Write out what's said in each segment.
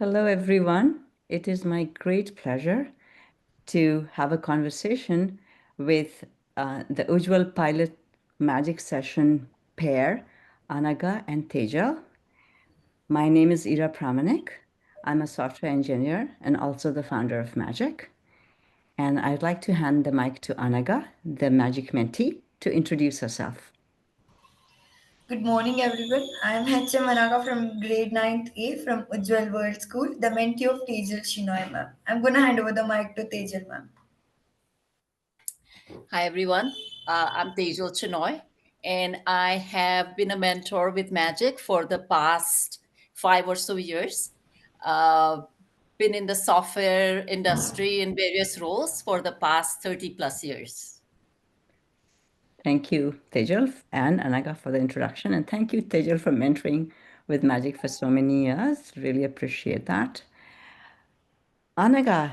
Hello, everyone. It is my great pleasure to have a conversation with the Ujjval Pilot Magic Session pair, Anagha and Tejal. My name is Ira Pramanik. I'm a software engineer and also the founder of Magic. And I'd like to hand the mic to Anagha, the Magic mentee, to introduce herself. Good morning, everyone. I am HM Anagha from grade 9th A from Ujjval World School, the mentee of Tejal C, ma'am. I'm going to hand over the mic to Tejal, ma'am. Hi, everyone. I'm Tejal Chinoy, and I have been a mentor with Magic for the past 5 or so years. Uh, been in the software industry in various roles for the past 30 plus years. Thank you, Tejal and Anagha, for the introduction. And thank you, Tejal, for mentoring with Magic for so many years. Really appreciate that. Anagha,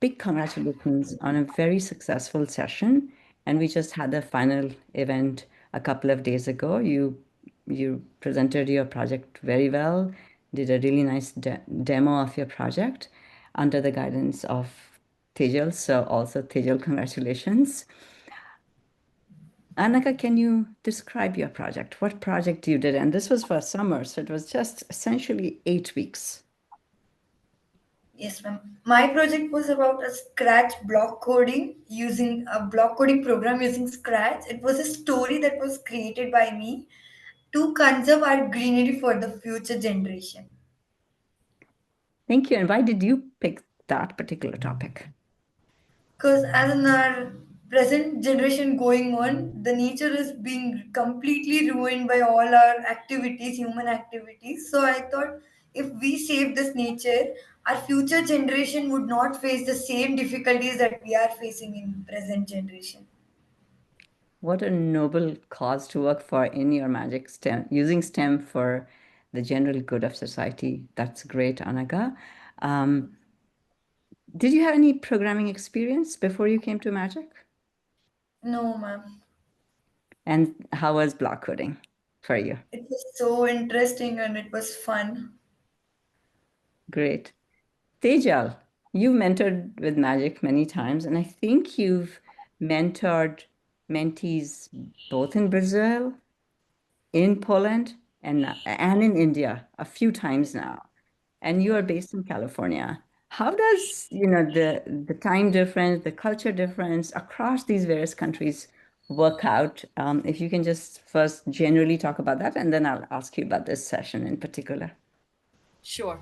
big congratulations on a very successful session. And we just had the final event a couple of days ago. You presented your project very well, did a really nice demo of your project under the guidance of Tejal. So also Tejal, congratulations. Anaka, can you describe your project? What project you did? And this was for summer, so it was just essentially 8 weeks. Yes, ma'am. My project was about a Scratch block coding using a block coding program using Scratch. It was a story that was created by me to conserve our greenery for the future generation. Thank you. And why did you pick that particular topic? Because as in our present generation going on, the nature is being completely ruined by all our activities, human activities. So I thought if we save this nature, our future generation would not face the same difficulties that we are facing in present generation. What a noble cause to work for in your magic STEM, using STEM for the general good of society. That's great, Anaka. Um, did you have any programming experience before you came to Magic? No, ma'am. And how was block coding for you? It was so interesting and it was fun. Great. Tejal, you've mentored with Magic many times, and I think you've mentored mentees both in Brazil, in Poland, and in India a few times now. And you are based in California. How does, the time difference, the culture difference across these various countries work out? If you can just first generally talk about that, and then I'll ask you about this session in particular. Sure.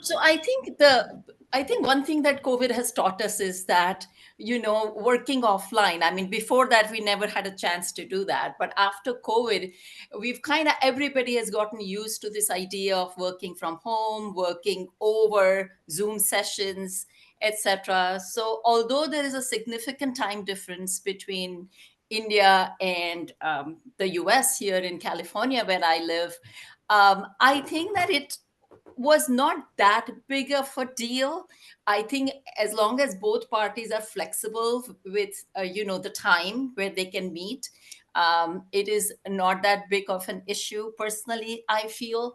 So I think one thing that COVID has taught us is that, working offline. I mean, before that we never had a chance to do that, but after COVID, we've kind of everybody has gotten used to this idea of working from home, working over Zoom sessions, etc. So although there is a significant time difference between India and the US here in California where I live, I think that it was not that big of a deal. I think as long as both parties are flexible with the time where they can meet, it is not that big of an issue. Personally, I feel.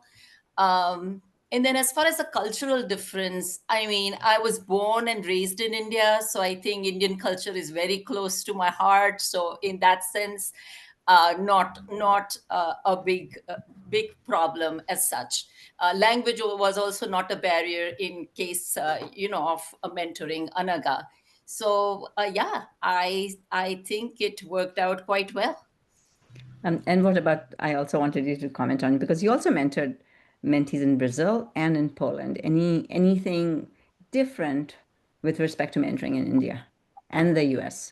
And then as far as the cultural difference, I mean, I was born and raised in India, so I think Indian culture is very close to my heart. So in that sense, not a big problem as such. Language was also not a barrier in case of mentoring Anaga. So yeah, I think it worked out quite well. And what about, I also wanted you to comment on, because you also mentored mentees in Brazil and in Poland. Anything different with respect to mentoring in India and the US?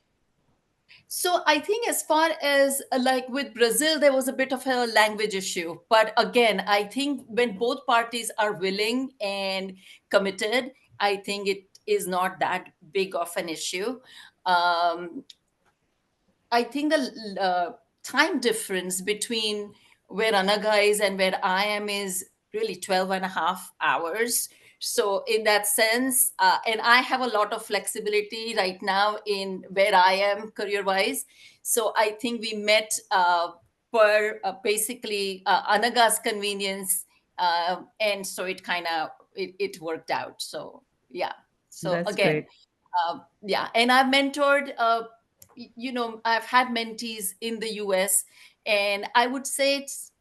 So I think as far as like with Brazil, there was a bit of a language issue. But again, I think when both parties are willing and committed, I think it is not that big of an issue. Um, I think the time difference between where Anaga is and where I am is really 12 and a half hours. So, in that sense, and I have a lot of flexibility right now in where I am career wise. So, I think we met per basically Anaga's convenience. And so it kind of it worked out. So yeah. So That's again, great. yeah, and I've mentored. I've had mentees in the U.S., and I would say it's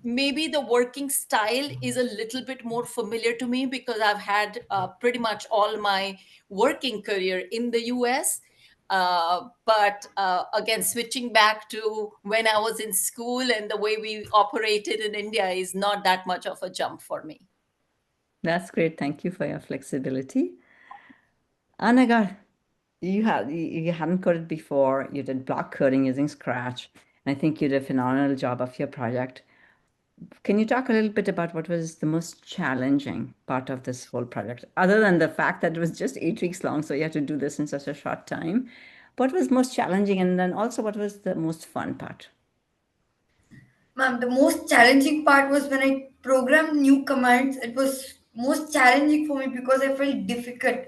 maybe the working style is a little bit more familiar to me because I've had pretty much all my working career in the US. But again, switching back to when I was in school and the way we operated in India is not that much of a jump for me. That's great. Thank you for your flexibility. Anagha, you hadn't coded before. You did block coding using Scratch, and I think you did a phenomenal job of your project. Can you talk a little bit about what was the most challenging part of this whole project, other than the fact that it was just 8 weeks long, so you had to do this in such a short time? What was most challenging, and then also what was the most fun part? Ma'am, the most challenging part was when I programmed new commands. It was most challenging for me because I felt difficult.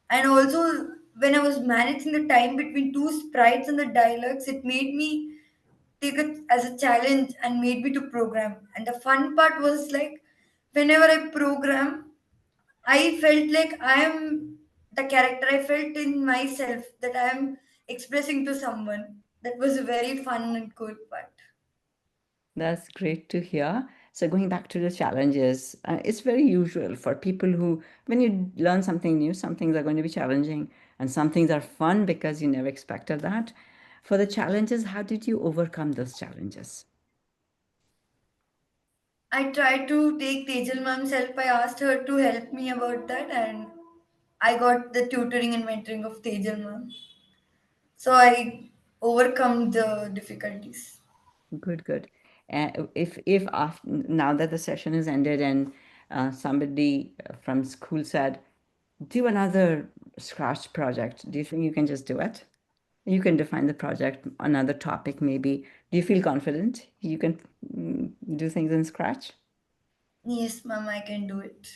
And also, when I was managing the time between two sprites and the dialogues, it made me take it as a challenge and made me to program. And the fun part was like, whenever I program, I felt like I am the character. I felt in myself that I am expressing to someone. That was a very fun and good part. That's great to hear. So going back to the challenges, it's very usual for people who, when you learn something new, some things are going to be challenging and some things are fun because you never expected that. For the challenges, how did you overcome those challenges? I tried to take Tejal ma'am's help. I asked her to help me about that, and I got the tutoring and mentoring of Tejal ma'am. So I overcome the difficulties. Good, good. If after, now that the session is ended and somebody from school said, do another Scratch project, do you think you can just do it? You can define the project, another topic maybe. Do you feel confident you can do things in Scratch? Yes, ma'am, I can do it.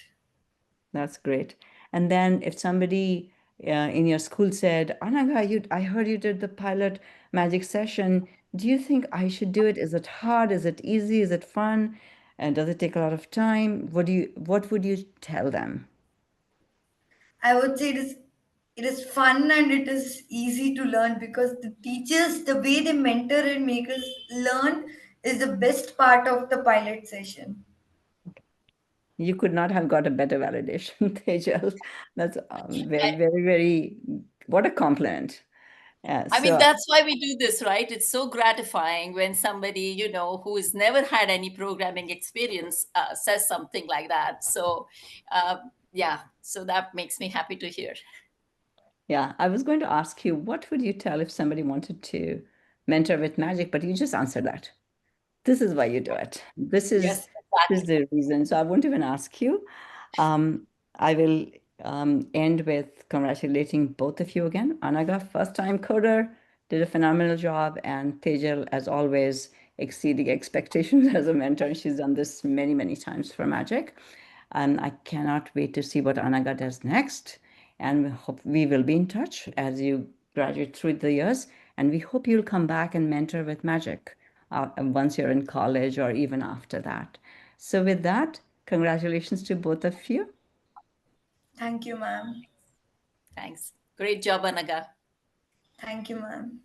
That's great. And then if somebody in your school said, Anagha, I heard you did the pilot magic session. Do you think I should do it? Is it hard? Is it easy? Is it fun? And does it take a lot of time? What would you tell them? I would say it is fun and it is easy to learn because the teachers, the way they mentor and make us learn, is the best part of the pilot session. You could not have got a better validation, Tejal. That's very, very, very, what a compliment. I mean, So that's why we do this, right? It's so gratifying when somebody, who has never had any programming experience says something like that. So, uh, yeah, so that makes me happy to hear. yeah, I was going to ask you, what would you tell if somebody wanted to mentor with magic, but you just answered that. This is why you do it. Yes, This is exactly. the reason. So I won't even ask you. I will end with congratulating both of you again. Anagha, first time coder, did a phenomenal job, and Tejal, as always, exceeding expectations as a mentor. She's done this many, many times for Magic. And I cannot wait to see what Anagha does next. And we hope we will be in touch as you graduate through the years. And we hope you'll come back and mentor with Magic once you're in college or even after that. So, with that, congratulations to both of you. Thank you, ma'am. Thanks. Great job, Anaga. Thank you, ma'am.